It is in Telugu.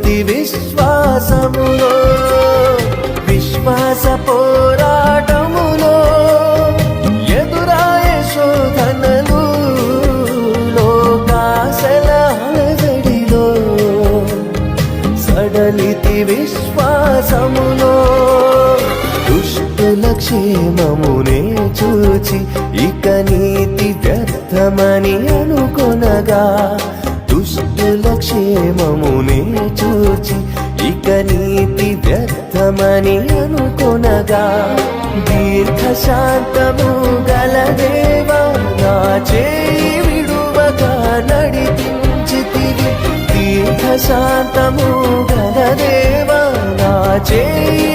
సడలితి విశ్వాసములో విశ్వాస పోరాటములో ఎదురాయ శోధనలు లోకాశల అలజడిలో సడలితి విశ్వాసములో దుష్టుల క్షేమమునే చూచి ఇక నీతి వ్యర్థమని అనుకొనగా దుష్టుల క్షేమమునే చూచి ఇక నీతి వ్యర్థమని అనుకొనగా దీర్ఘశాంతము గల దేవా నా చేయి విడువక నడిపించితివి దీర్ఘశాంతము గల దేవా నా చేయి